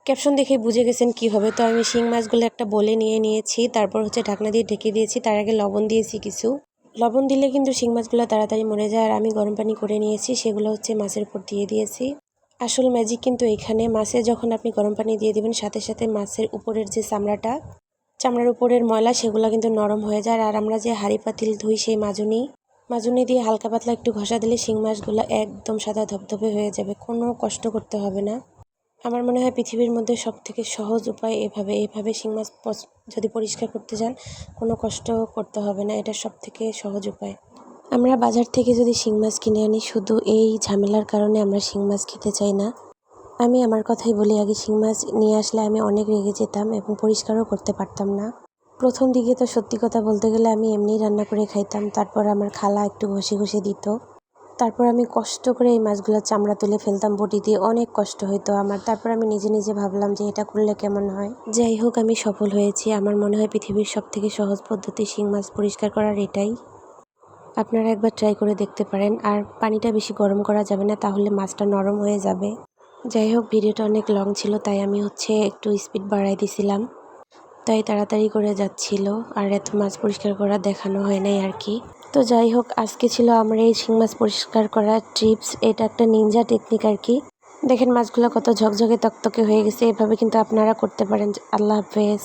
Caption দেখে বুঝে গেছেন কি হবে। তো আমি শিং মাছগুলো একটা বলে নিয়েছি, তারপর ঢাকনা দিয়ে ঢেকে দিয়েছি। তার আগে লবণ দিয়েছি কিছু। লবণ দিলে কিন্তু শিং মাছগুলো তাড়াতাড়ি মরে যায়। আর আমি গরম পানি করে নিয়েছি, সেগুলো মাছের উপর দিয়ে দিয়েছি। আসল ম্যাজিক কিন্তু এখানে, মাছে যখন আপনি গরম পানি দিয়ে দিবেন সাথে সাথে মাছের উপরের যে চামড়ার উপরের ময়লা সেগুলো কিন্তু নরম হয়ে যায়। আর আমরা যে হাঁড়ি পাতিল ধুই সেই মাজুনি দিয়ে হালকা পাতলা একটু ঘষা দিলে শিং মাছগুলো একদম সাদা ধবধবে হয়ে যাবে, কোনো কষ্ট করতে হবে না। আমার মনে হয় পৃথিবীর মধ্যে সবথেকে সহজ উপায় এভাবে শিং মাছ যদি পরিষ্কার করতে যান কোনো কষ্ট করতে হবে না, এটা সবথেকে সহজ উপায়। আমরা বাজার থেকে যদি শিং মাছ কিনে আনি, শুধু এই ঝামেলার কারণে আমরা শিং মাছ খেতে চাই না। আমি আমার কথাই বলি, আগে শিং মাছ নিয়ে আসলে আমি অনেক রেগে যেতাম এবং পরিষ্কারও করতে পারতাম না। প্রথম দিকে তো সত্যি কথা বলতে গেলে আমি এমনিই রান্না করে খাইতাম, তারপর আমার খালা একটু ঘষে দিত। তারপর আমি কষ্ট করে এই মাছগুলোর চামড়া তুলে ফেলতাম বটি দিয়ে, অনেক কষ্ট হইতো আমার। তারপর আমি নিজে ভাবলাম যে এটা করলে কেমন হয়। যাই হোক, আমি সফল হয়েছি। আমার মনে হয় পৃথিবীর সবথেকে সহজ পদ্ধতি শিং মাছ পরিষ্কার করার এটাই। আপনারা একবার ট্রাই করে দেখতে পারেন। আর পানিটা বেশি গরম করা যাবে না, তাহলে মাছটা নরম হয়ে যাবে। যাই হোক, ভিডিওটা অনেক লং ছিল, তাই আমি একটু স্পিড বাড়াই দিছিলাম, তাই তাড়াতাড়ি করে যাচ্ছিল। আর এত মাছ পরিষ্কার করা দেখানো হয় নাই আর কি। তো যাই হোক, আজকে ছিল আমার এই শিং মাছ পরিষ্কার করার টিপস। এটা একটা নিনজা টেকনিক আর কি। দেখেন মাছগুলো কত ঝকঝকে তকতকে হয়ে গেছে। এভাবে কিন্তু আপনারা করতে পারেন। আল্লাহ হাফেজ।